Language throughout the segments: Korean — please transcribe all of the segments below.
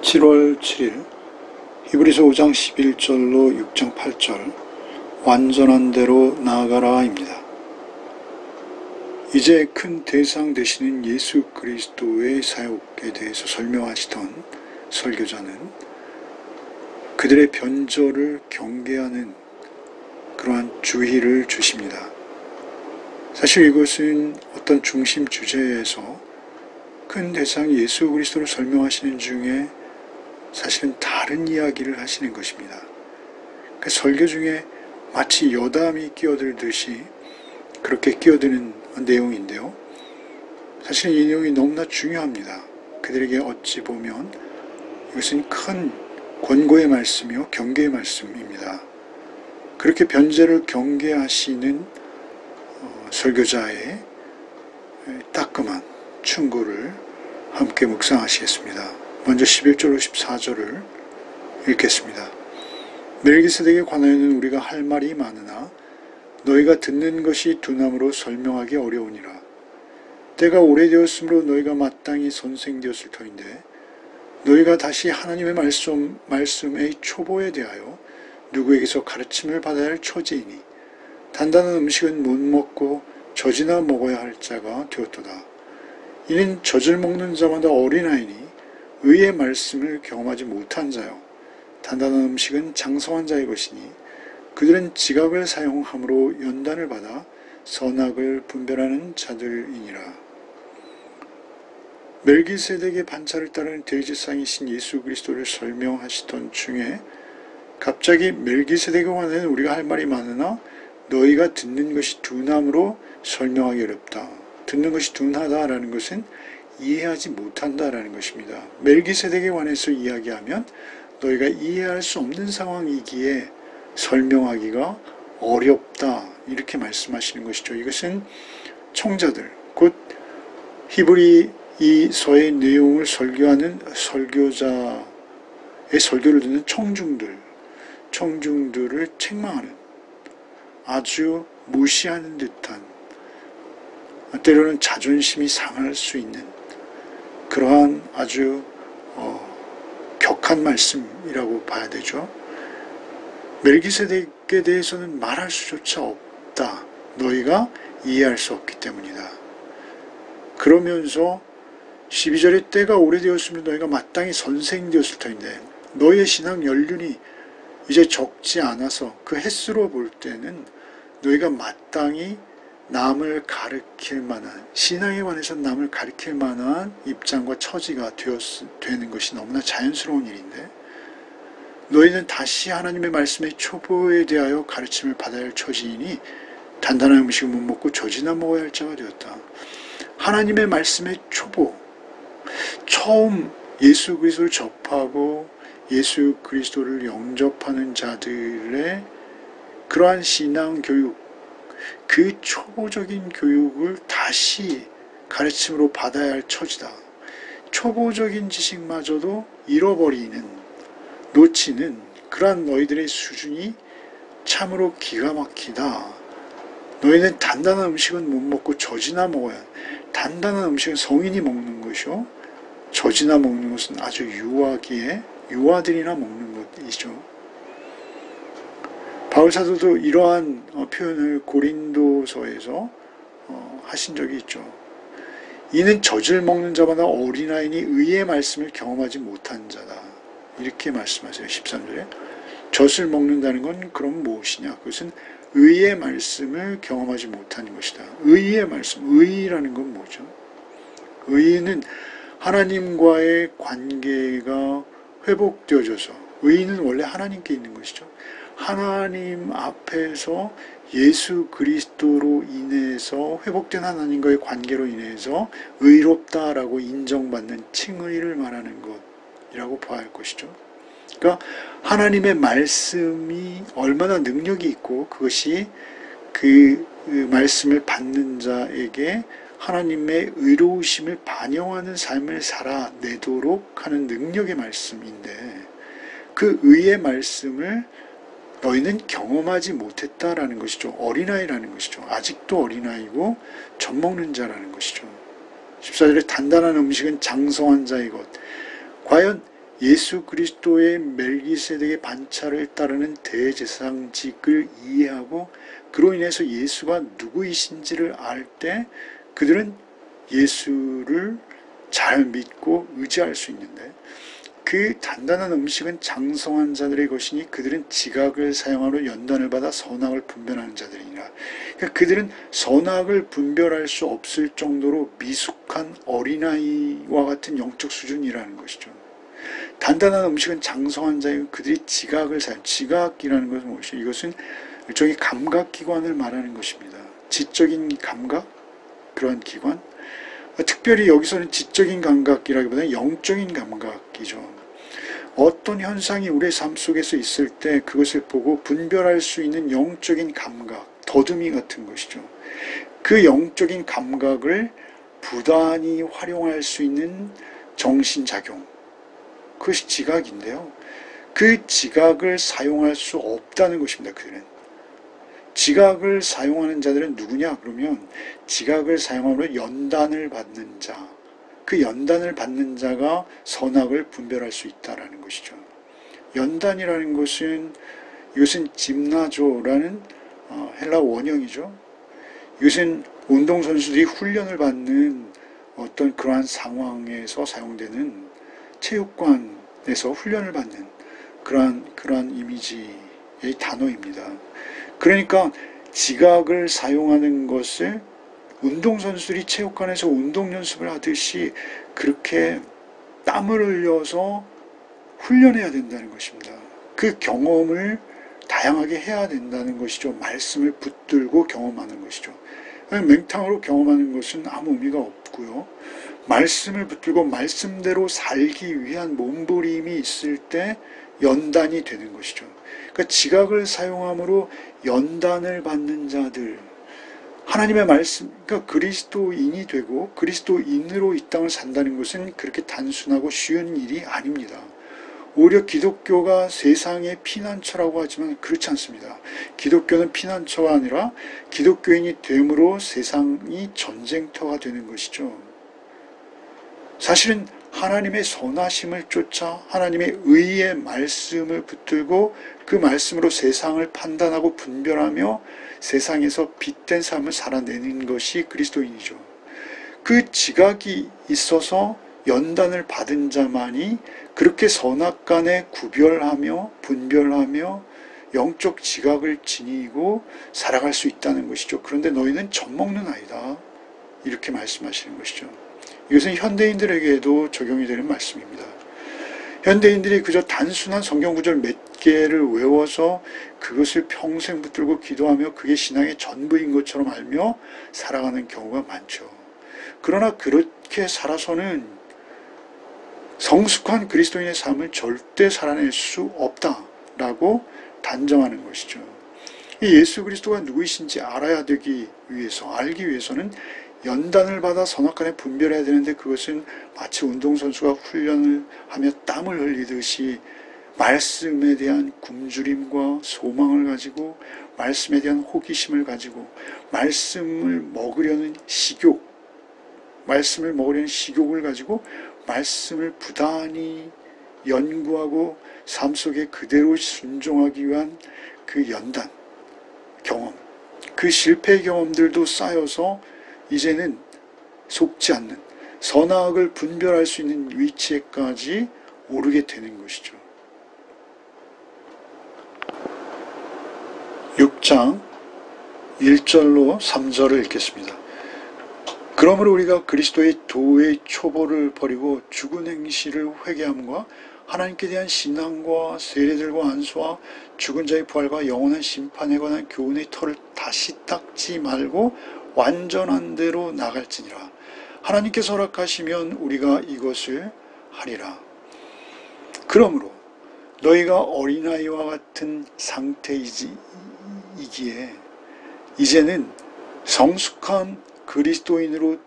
7월 7일 히브리서 5장 11절로 6장 8절 완전한 대로 나아가라입니다. 이제 큰 대상 되시는 예수 그리스도의 사역에 대해서 설명하시던 설교자는 그들의 변절을 경계하는 그러한 주의를 주십니다. 사실 이것은 어떤 중심 주제에서 큰 대상 예수 그리스도를 설명하시는 중에 사실은 다른 이야기를 하시는 것입니다. 그 설교 중에 마치 여담이 끼어들듯이 그렇게 끼어드는 내용인데요. 사실 이 내용이 너무나 중요합니다. 그들에게 어찌 보면 이것은 큰 권고의 말씀이요 경계의 말씀입니다. 그렇게 변제를 경계하시는 설교자의 따끔한 충고를 함께 묵상하시겠습니다. 먼저 11절로 14절을 읽겠습니다. 멜기세덱에 관하여는 우리가 할 말이 많으나 너희가 듣는 것이 둔함으로 설명하기 어려우니라. 때가 오래되었으므로 너희가 마땅히 선생되었을 터인데 너희가 다시 하나님의 말씀의 초보에 대하여 누구에게서 가르침을 받아야 할 처지이니 단단한 음식은 못 먹고 젖이나 먹어야 할 자가 되었도다. 이는 젖을 먹는 자마다 어린아이니 의의 말씀을 경험하지 못한 자요 단단한 음식은 장성한 자의 것이니 그들은 지각을 사용함으로 연단을 받아 선악을 분별하는 자들이니라. 멜기세덱의 반차를 따르는 대제사장이신 예수 그리스도를 설명하시던 중에 갑자기 멜기세덱에 관하여는 우리가 할 말이 많으나 너희가 듣는 것이 둔함으로 설명하기 어렵다. 듣는 것이 둔하다라는 것은 이해하지 못한다라는 것입니다. 멜기세덱에 관해서 이야기하면 너희가 이해할 수 없는 상황이기에 설명하기가 어렵다 이렇게 말씀하시는 것이죠. 이것은 청자들 곧 히브리서의 내용을 설교하는 설교자의 설교를 듣는 청중들을 책망하는 아주 무시하는 듯한 때로는 자존심이 상할 수 있는 그러한 아주 격한 말씀이라고 봐야 되죠. 멜기세덱에 대해서는 말할 수조차 없다. 너희가 이해할 수 없기 때문이다. 그러면서 12절에 때가 오래되었으면 너희가 마땅히 선생되었을 터인데 너희의 신앙 연륜이 이제 적지 않아서 그 횟수로 볼 때는 너희가 마땅히 남을 가르칠 만한 신앙에 관해서 남을 가르칠 만한 입장과 처지가 되는 것이 너무나 자연스러운 일인데 너희는 다시 하나님의 말씀의 초보에 대하여 가르침을 받아야 할 처지이니 단단한 음식을 못 먹고 젖이나 먹어야 할 자가 되었다. 하나님의 말씀의 초보 처음 예수 그리스도를 접하고 예수 그리스도를 영접하는 자들의 그러한 신앙 교육 그 초보적인 교육을 다시 가르침으로 받아야 할 처지다. 초보적인 지식마저도 놓치는 그러한 너희들의 수준이 참으로 기가 막히다. 너희는 단단한 음식은 못 먹고 젖이나 먹어야 단단한 음식은 성인이 먹는 것이요 젖이나 먹는 것은 아주 유아기에 유아들이나 먹는 것이죠. 바울사도도 이러한 표현을 고린도서에서 하신 적이 있죠. 이는 젖을 먹는 자마다 어린아이니 의의 말씀을 경험하지 못한 자다. 이렇게 말씀하세요. 13절에 젖을 먹는다는 건 그럼 무엇이냐? 그것은 의의 말씀을 경험하지 못하는 것이다. 의의 말씀, 의라는 건 뭐죠? 의는 하나님과의 관계가 회복되어져서 의는 원래 하나님께 있는 것이죠. 하나님 앞에서 예수 그리스도로 인해서 회복된 하나님과의 관계로 인해서 의롭다라고 인정받는 칭의를 말하는 것이라고 봐야 할 것이죠. 그러니까 하나님의 말씀이 얼마나 능력이 있고 그것이 그 말씀을 받는 자에게 하나님의 의로우심을 반영하는 삶을 살아내도록 하는 능력의 말씀인데 그 의의 말씀을 너희는 경험하지 못했다라는 것이죠. 어린아이라는 것이죠. 아직도 어린아이고 젖먹는 자라는 것이죠. 14절에 단단한 음식은 장성한 자의 것. 과연 예수 그리스도의 멜기세덱의 반차를 따르는 대제사장직을 이해하고 그로 인해서 예수가 누구이신지를 알 때 그들은 예수를 잘 믿고 의지할 수 있는데, 그 단단한 음식은 장성한 자들의 것이니 그들은 지각을 사용하러 연단을 받아 선악을 분별하는 자들이니라. 그러니까 그들은 선악을 분별할 수 없을 정도로 미숙한 어린아이와 같은 영적 수준이라는 것이죠. 단단한 음식은 장성한 자이고 그들이 지각을 사용, 지각이라는 것은 무엇이죠? 이것은 일종의 감각기관을 말하는 것입니다. 지적인 감각? 그런 기관? 특별히 여기서는 지적인 감각이라기보다는 영적인 감각이죠. 어떤 현상이 우리의 삶 속에서 있을 때 그것을 보고 분별할 수 있는 영적인 감각, 더듬이 같은 것이죠. 그 영적인 감각을 부단히 활용할 수 있는 정신작용, 그것이 지각인데요. 그 지각을 사용할 수 없다는 것입니다. 그들은. 지각을 사용하는 자들은 누구냐? 그러면 지각을 사용함으로 연단을 받는 자, 그 연단을 받는 자가 선악을 분별할 수 있다는 것이죠. 연단이라는 것은, 이것은 짐나조라는 헬라 원형이죠. 이것은 운동선수들이 훈련을 받는 어떤 그러한 상황에서 사용되는, 체육관에서 훈련을 받는 그러한 이미지의 단어입니다. 그러니까 지각을 사용하는 것을 운동선수들이 체육관에서 운동연습을 하듯이 그렇게 땀을 흘려서 훈련해야 된다는 것입니다. 그 경험을 다양하게 해야 된다는 것이죠. 말씀을 붙들고 경험하는 것이죠. 맹탕으로 경험하는 것은 아무 의미가 없고요. 말씀을 붙들고 말씀대로 살기 위한 몸부림이 있을 때 연단이 되는 것이죠. 그러니까 지각을 사용함으로 연단을 받는 자들, 하나님의 말씀, 그러니까 그리스도인이 되고 그리스도인으로 이 땅을 산다는 것은 그렇게 단순하고 쉬운 일이 아닙니다. 오히려 기독교가 세상의 피난처라고 하지만 그렇지 않습니다. 기독교는 피난처가 아니라 기독교인이 됨으로 세상이 전쟁터가 되는 것이죠. 사실은 하나님의 선하심을 쫓아 하나님의 의의 말씀을 붙들고 그 말씀으로 세상을 판단하고 분별하며 세상에서 빛된 삶을 살아내는 것이 그리스도인이죠. 그 지각이 있어서 연단을 받은 자만이 그렇게 선악간에 구별하며 분별하며 영적 지각을 지니고 살아갈 수 있다는 것이죠. 그런데 너희는 젖먹는 아이다, 이렇게 말씀하시는 것이죠. 이것은 현대인들에게도 적용이 되는 말씀입니다. 현대인들이 그저 단순한 성경 구절 몇 개를 외워서 그것을 평생 붙들고 기도하며 그게 신앙의 전부인 것처럼 알며 살아가는 경우가 많죠. 그러나 그렇게 살아서는 성숙한 그리스도인의 삶을 절대 살아낼 수 없다라고 단정하는 것이죠. 예수 그리스도가 누구이신지 알기 위해서는 연단을 받아 선악간에 분별해야 되는데, 그것은 마치 운동선수가 훈련을 하며 땀을 흘리듯이 말씀에 대한 굶주림과 소망을 가지고, 말씀에 대한 호기심을 가지고, 말씀을 먹으려는 식욕을 가지고 말씀을 부단히 연구하고 삶 속에 그대로 순종하기 위한 그 연단, 경험, 그 실패 경험들도 쌓여서 이제는 속지 않는 선악을 분별할 수 있는 위치에까지 오르게 되는 것이죠. 6장 1절로 3절을 읽겠습니다. 그러므로 우리가 그리스도의 도의 초보를 버리고 죽은 행실을 회개함과 하나님께 대한 신앙과 세례들과 안수와 죽은 자의 부활과 영원한 심판에 관한 교훈의 터를 다시 닦지 말고 완전한 대로 나갈지니라. 하나님께서 허락하시면 우리가 이것을 하리라. 그러므로 너희가 어린아이와 같은 상태이기에 이제는 성숙한 그리스도인으로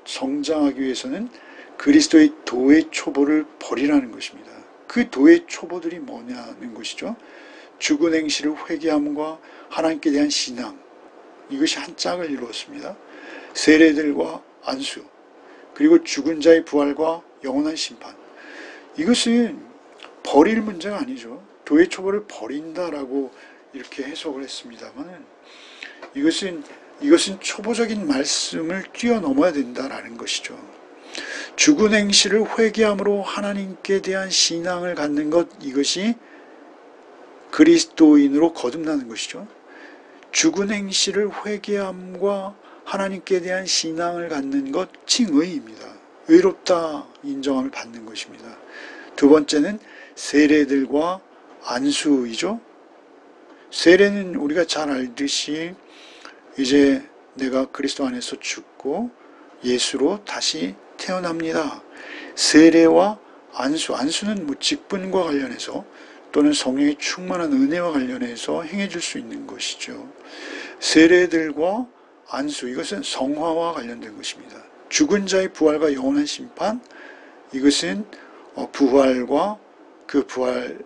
성장하기 위해서는 그리스도의 도의 초보를 버리라는 것입니다. 그 도의 초보들이 뭐냐는 것이죠. 죽은 행실을 회개함과 하나님께 대한 신앙, 이것이 한 짝을 이루었습니다. 세례들과 안수, 그리고 죽은 자의 부활과 영원한 심판. 이것은 버릴 문제가 아니죠. 도의 초벌을 버린다라고 이렇게 해석을 했습니다만 이것은 초보적인 말씀을 뛰어넘어야 된다라는 것이죠. 죽은 행실을 회개함으로 하나님께 대한 신앙을 갖는 것, 이것이 그리스도인으로 거듭나는 것이죠. 죽은 행실을 회개함과 하나님께 대한 신앙을 갖는 것, 칭의입니다. 의롭다 인정함을 받는 것입니다. 두 번째는 세례들과 안수이죠. 세례는 우리가 잘 알듯이 이제 내가 그리스도 안에서 죽고 예수로 다시 태어납니다. 세례와 안수는 직분과 관련해서 또는 성령의 충만한 은혜와 관련해서 행해줄 수 있는 것이죠. 세례들과 안수, 이것은 성화와 관련된 것입니다. 죽은 자의 부활과 영원한 심판, 이것은 부활과 그 부활에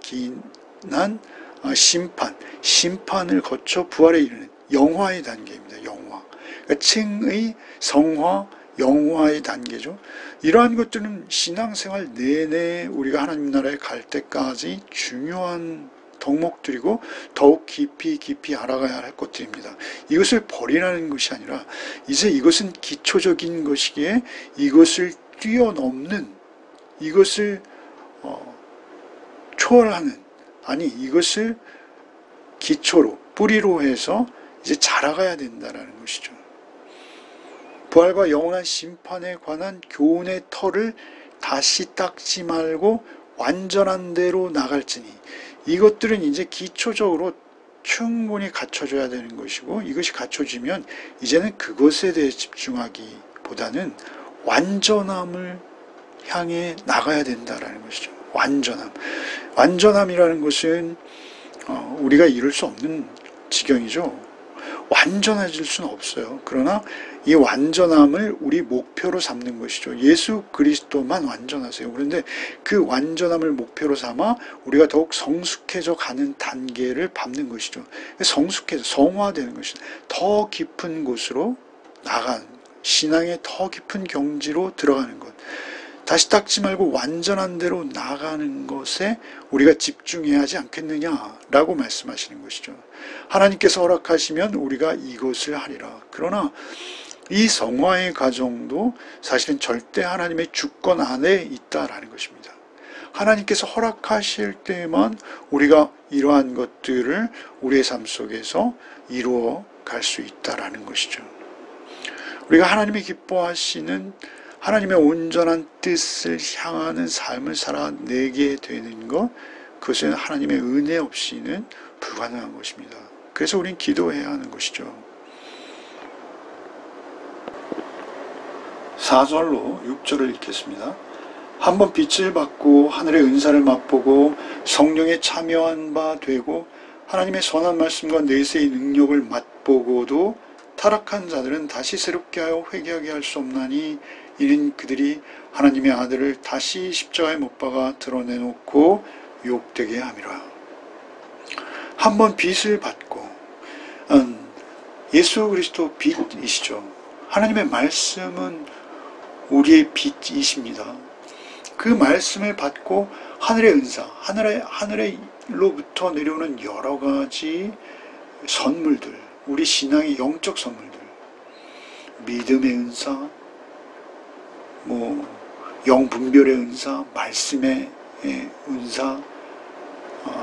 기인한 심판을 거쳐 부활에 이르는 영화의 단계입니다. 영화. 그러니까 칭의, 성화, 영화의 단계죠. 이러한 것들은 신앙생활 내내 우리가 하나님 나라에 갈 때까지 중요한 덕목들이고 더욱 깊이 알아가야 할 것들입니다. 이것을 버리라는 것이 아니라 이제 이것은 기초적인 것이기에 이것을 뛰어넘는, 이것을 초월하는, 아니 이것을 기초로, 뿌리로 해서 이제 자라가야 된다는 것이죠. 부활과 영원한 심판에 관한 교훈의 털을 다시 닦지 말고 완전한 대로 나갈지니, 이것들은 이제 기초적으로 충분히 갖춰져야 되는 것이고, 이것이 갖춰지면 이제는 그것에 대해 집중하기보다는 완전함을 향해 나가야 된다는 것이죠. 완전함이라는 것은 우리가 이룰 수 없는 지경이죠. 완전해질 수는 없어요. 그러나 이 완전함을 우리 목표로 삼는 것이죠. 예수 그리스도만 완전하세요. 그런데 그 완전함을 목표로 삼아 우리가 더욱 성숙해져 가는 단계를 밟는 것이죠. 성숙해져, 성화되는 것이죠. 더 깊은 곳으로 나가는, 신앙의 더 깊은 경지로 들어가는 것. 다시 닦지 말고 완전한 대로 나가는 것에 우리가 집중해야 하지 않겠느냐라고 말씀하시는 것이죠. 하나님께서 허락하시면 우리가 이것을 하리라. 그러나 이 성화의 과정도 사실은 절대 하나님의 주권 안에 있다라는 것입니다. 하나님께서 허락하실 때만 우리가 이러한 것들을 우리의 삶 속에서 이루어 갈 수 있다라는 것이죠. 우리가 하나님이 기뻐하시는 하나님의 온전한 뜻을 향하는 삶을 살아내게 되는 것, 그것은 하나님의 은혜 없이는 불가능한 것입니다. 그래서 우린 기도해야 하는 것이죠. 4절로 6절을 읽겠습니다. 한번 빛을 받고 하늘의 은사를 맛보고 성령에 참여한 바 되고 하나님의 선한 말씀과 내세의 능력을 맛보고도 타락한 자들은 다시 새롭게 하여 회개하게 할 수 없나니 이는 그들이 하나님의 아들을 다시 십자가에 못 박아 드러내놓고 욕되게 함이라. 한번 빛을 받고, 예수 그리스도 빛이시죠. 하나님의 말씀은 우리의 빛이십니다. 그 말씀을 받고 하늘의 은사, 하늘로부터 내려오는 여러 가지 선물들, 우리 신앙의 영적 선물들, 믿음의 은사, 영분별의 은사, 말씀의 은사,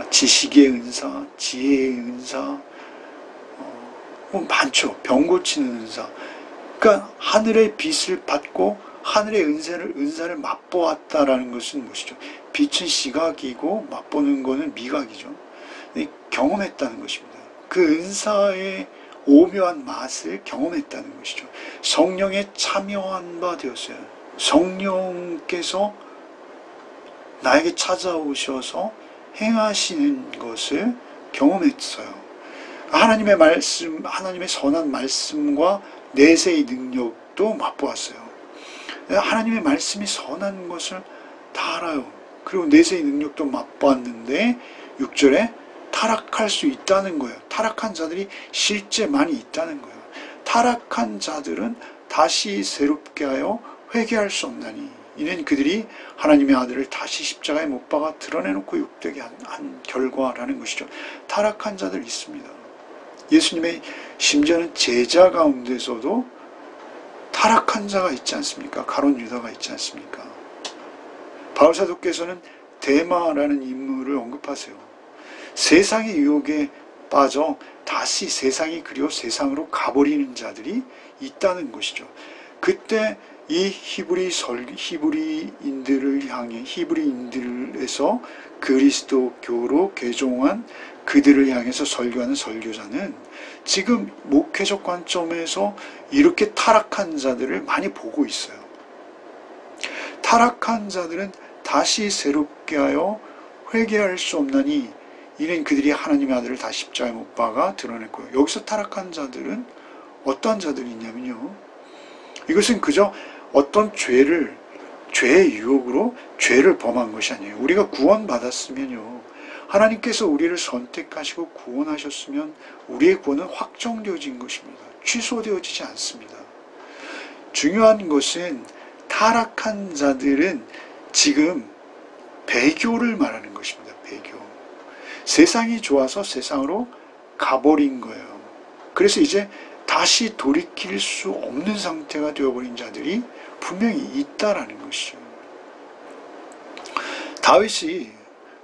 지식의 은사, 지혜의 은사, 많죠. 병 고치는 은사. 그러니까 하늘의 빛을 받고 하늘의 은사를 맛보았다라는 것은 무엇이죠? 빛은 시각이고 맛보는 것은 미각이죠. 경험했다는 것입니다. 그 은사의 오묘한 맛을 경험했다는 것이죠. 성령에 참여한 바 되었어요. 성령께서 나에게 찾아오셔서 행하시는 것을 경험했어요. 하나님의 말씀, 하나님의 선한 말씀과 내세의 능력도 맛보았어요. 하나님의 말씀이 선한 것을 다 알아요. 그리고 내세의 능력도 맛보았는데 6절에 타락할 수 있다는 거예요. 타락한 자들이 실제 많이 있다는 거예요. 타락한 자들은 다시 새롭게 하여 회개할 수 없나니, 이는 그들이 하나님의 아들을 다시 십자가에 못 박아 드러내놓고 욕되게 한 결과라는 것이죠. 타락한 자들 있습니다. 예수님의 심지어는 제자 가운데서도 타락한 자가 있지 않습니까? 가룟 유다가 있지 않습니까? 바울 사도께서는 데마라는 인물을 언급하세요. 세상의 유혹에 빠져 다시 세상이 그리워 세상으로 가버리는 자들이 있다는 것이죠. 그때 이 히브리인들을 향해 히브리인들에서 그리스도교로 개종한 그들을 향해서 설교하는 설교자는 지금 목회적 관점에서 이렇게 타락한 자들을 많이 보고 있어요. 타락한 자들은 다시 새롭게 하여 회개할 수 없나니 이는 그들이 하나님의 아들을 다시 십자가에 못 박아 드러냈고요. 여기서 타락한 자들은 어떠한 자들이 있냐면요. 이것은 그저 어떤 죄의 유혹으로 죄를 범한 것이 아니에요. 우리가 구원받았으면요. 하나님께서 우리를 선택하시고 구원하셨으면 우리의 구원은 확정되어진 것입니다. 취소되어지지 않습니다. 중요한 것은 타락한 자들은 지금 배교를 말하는 것입니다. 배교. 세상이 좋아서 세상으로 가버린 거예요. 그래서 이제 다시 돌이킬 수 없는 상태가 되어버린 자들이 분명히 있다라는 것이죠. 다윗이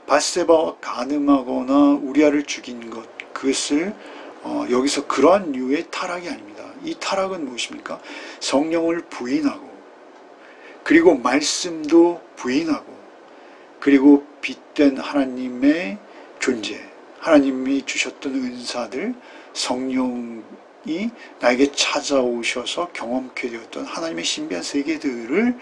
밧세바와 간음하거나 우리아를 죽인 것, 그것을 여기서 그러한 류의 타락이 아닙니다. 이 타락은 무엇입니까? 성령을 부인하고, 그리고 말씀도 부인하고, 그리고 빛된 하나님의 존재, 하나님이 주셨던 은사들, 성령이 나에게 찾아오셔서 경험케 되었던 하나님의 신비한 세계들을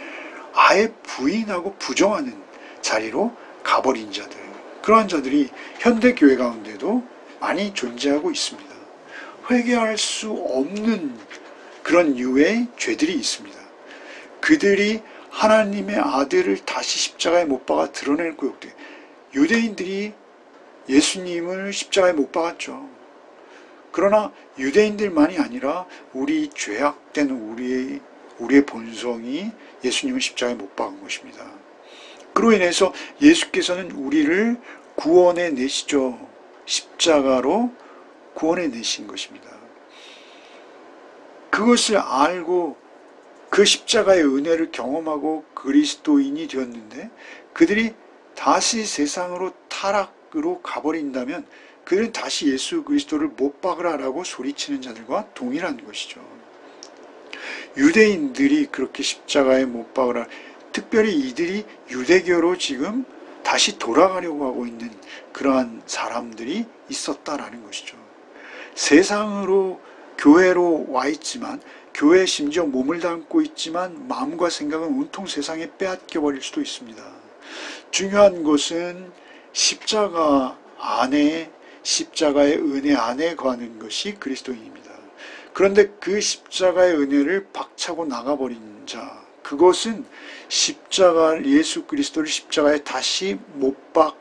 아예 부인하고 부정하는 자리로 가버린 자들, 그러한 자들이 현대교회 가운데도 많이 존재하고 있습니다. 회개할 수 없는 그런 유의 죄들이 있습니다. 그들이 하나님의 아들을 다시 십자가에 못 박아 드러낼 구역들. 유대인들이 예수님을 십자가에 못 박았죠. 그러나 유대인들만이 아니라 우리 죄악된 우리의 본성이 예수님을 십자가에 못 박은 것입니다. 그로 인해서 예수께서는 우리를 구원해 내시죠. 십자가로 구원해 내신 것입니다. 그것을 알고 그 십자가의 은혜를 경험하고 그리스도인이 되었는데 그들이 다시 세상으로 타락으로 가버린다면 그들은 다시 예수 그리스도를 못 박으라라고 소리치는 자들과 동일한 것이죠. 유대인들이 그렇게 십자가에 못 박으라, 특별히 이들이 유대교로 지금 다시 돌아가려고 하고 있는 그러한 사람들이 있었다라는 것이죠. 세상으로 교회로 와 있지만, 교회에 심지어 몸을 담고 있지만 마음과 생각은 온통 세상에 빼앗겨 버릴 수도 있습니다. 중요한 것은 십자가 안에, 십자가의 은혜 안에 거하는 것이 그리스도인입니다. 그런데 그 십자가의 은혜를 박차고 나가버린 자, 그것은 예수 그리스도를 십자가에 다시 못 박아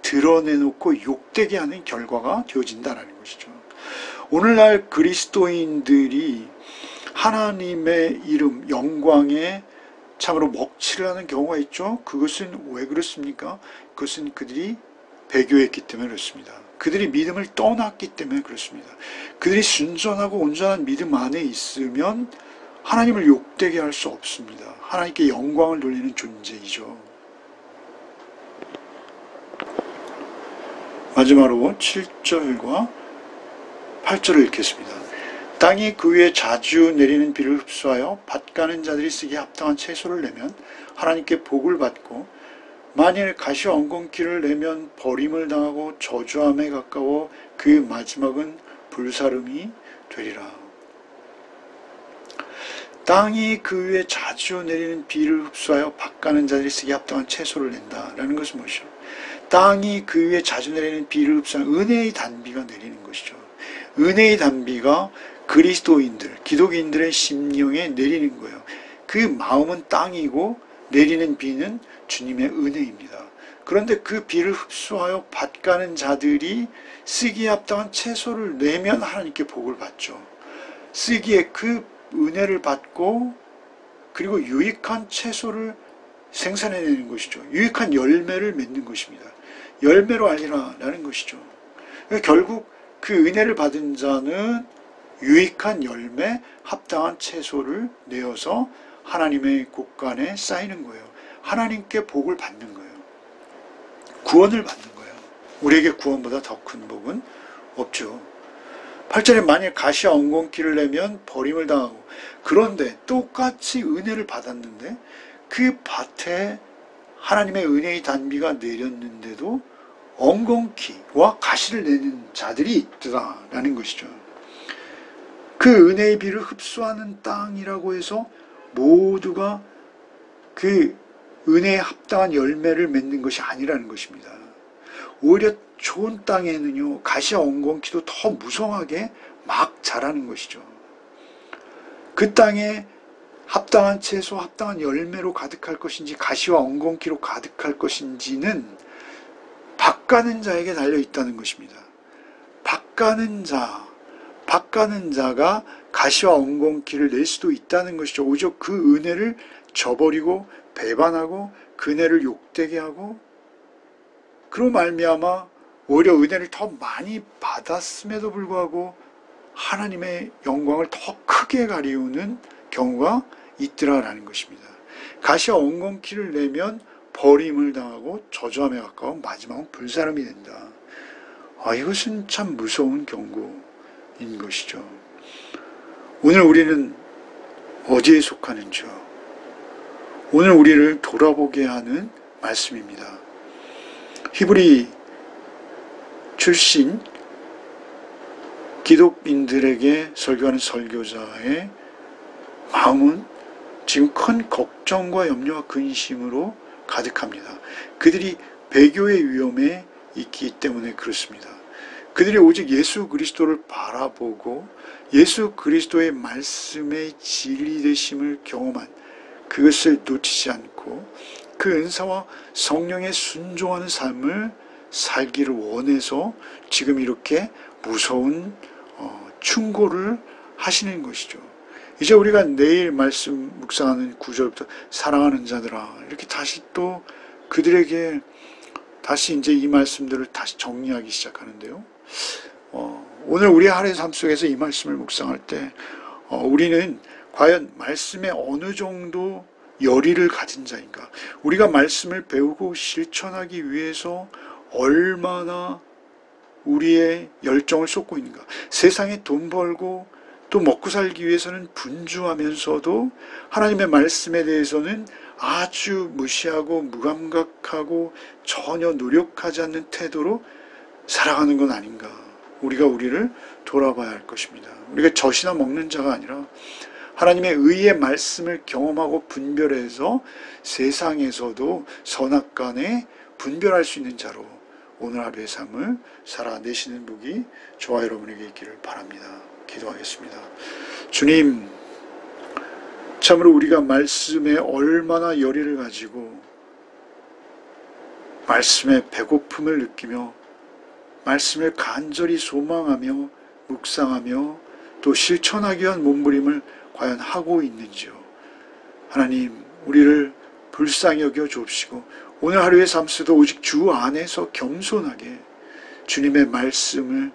드러내놓고 욕되게 하는 결과가 되어진다는 것이죠. 오늘날 그리스도인들이 하나님의 이름, 영광에 참으로 먹칠을 하는 경우가 있죠. 그것은 왜 그렇습니까? 그것은 그들이 배교했기 때문에 그렇습니다. 그들이 믿음을 떠났기 때문에 그렇습니다. 그들이 순전하고 온전한 믿음 안에 있으면 하나님을 욕되게 할 수 없습니다. 하나님께 영광을 돌리는 존재이죠. 마지막으로 7절과 8절을 읽겠습니다. 땅이 그 위에 자주 내리는 비를 흡수하여 밭 가는 자들이 쓰기에 합당한 채소를 내면 하나님께 복을 받고, 만일 가시와 엉겅퀴를 내면 버림을 당하고 저주함에 가까워 그 마지막은 불사름이 되리라. 땅이 그 위에 자주 내리는 비를 흡수하여 밭 가는 자들이 쓰기에 합당한 채소를 낸다라는 것은 무엇이죠? 땅이 그 위에 자주 내리는 비를 흡수하는 은혜의 단비가 내리는 것이죠. 은혜의 단비가 그리스도인들, 기독인들의 심령에 내리는 거예요. 그 마음은 땅이고 내리는 비는 주님의 은혜입니다. 그런데 그 비를 흡수하여 밭 가는 자들이 쓰기에 합당한 채소를 내면 하나님께 복을 받죠. 쓰기에 그 은혜를 받고 그리고 유익한 채소를 생산해내는 것이죠. 유익한 열매를 맺는 것입니다. 열매로 알리라라는 것이죠. 결국 그 은혜를 받은 자는 유익한 열매, 합당한 채소를 내어서 하나님의 곳간에 쌓이는 거예요. 하나님께 복을 받는 거예요. 구원을 받는 거예요. 우리에게 구원보다 더 큰 복은 없죠. 8절에 만약 가시와 엉겅퀴를 내면 버림을 당하고, 그런데 똑같이 은혜를 받았는데 그 밭에 하나님의 은혜의 단비가 내렸는데도 엉겅퀴와 가시를 내는 자들이 있더라라는 것이죠. 그 은혜의 비를 흡수하는 땅이라고 해서 모두가 그 은혜에 합당한 열매를 맺는 것이 아니라는 것입니다. 오히려 좋은 땅에는요, 가시와 엉겅퀴도 더 무성하게 막 자라는 것이죠. 그 땅에 합당한 채소, 합당한 열매로 가득할 것인지 가시와 엉겅퀴로 가득할 것인지는 밭가는 자에게 달려 있다는 것입니다. 밭가는 자가 가시와 엉겅퀴를 낼 수도 있다는 것이죠. 오히려 그 은혜를 저버리고 배반하고 그네를 욕되게 하고, 그로 말미암아 오히려 은혜를 더 많이 받았음에도 불구하고 하나님의 영광을 더 크게 가리우는 경우가 있더라라는 것입니다. 가시와 엉겅퀴를 내면 버림을 당하고 저주함에 가까운 마지막은 불사름이 된다. 이것은 참 무서운 경고인 것이죠. 오늘 우리는 어디에 속하는지요? 오늘 우리를 돌아보게 하는 말씀입니다. 히브리 출신 기독인들에게 설교하는 설교자의 마음은 지금 큰 걱정과 염려와 근심으로 가득합니다. 그들이 배교의 위험에 있기 때문에 그렇습니다. 그들이 오직 예수 그리스도를 바라보고 예수 그리스도의 말씀의 진리 되심을 경험한 그것을 놓치지 않고 그 은사와 성령에 순종하는 삶을 살기를 원해서 지금 이렇게 무서운 충고를 하시는 것이죠. 이제 우리가 내일 말씀 묵상하는 9절부터 사랑하는 자들아, 이렇게 다시 또 그들에게 다시 이제 이 말씀들을 다시 정리하기 시작하는데요. 오늘 우리 하루의 삶 속에서 이 말씀을 묵상할 때 우리는 과연 말씀에 어느 정도 열의를 가진 자인가, 우리가 말씀을 배우고 실천하기 위해서 얼마나 우리의 열정을 쏟고 있는가. 세상에 돈 벌고 또 먹고 살기 위해서는 분주하면서도 하나님의 말씀에 대해서는 아주 무시하고 무감각하고 전혀 노력하지 않는 태도로 살아가는 건 아닌가. 우리가 우리를 돌아봐야 할 것입니다. 우리가 젖이나 먹는 자가 아니라 하나님의 의의 말씀을 경험하고 분별해서 세상에서도 선악간에 분별할 수 있는 자로 오늘 하루의 삶을 살아내시는 복이 저와 여러분에게 있기를 바랍니다. 기도하겠습니다. 주님, 참으로 우리가 말씀에 얼마나 열의를 가지고 말씀에 배고픔을 느끼며 말씀을 간절히 소망하며 묵상하며 또 실천하기 위한 몸부림을 과연 하고 있는지요. 하나님, 우리를 불쌍히 여겨 주옵시고 오늘 하루의 삶 속에도 오직 주 안에서 겸손하게 주님의 말씀을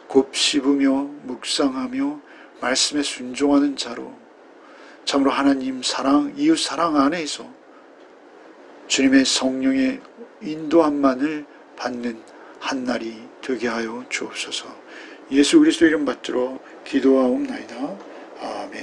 곱씹으며 묵상하며 말씀에 순종하는 자로 참으로 하나님 사랑, 이웃 사랑 안에서 주님의 성령의 인도함만을 받는 한날이 되게 하여 주옵소서. 예수 그리스도 이름 받들어 기도하옵나이다. 아멘.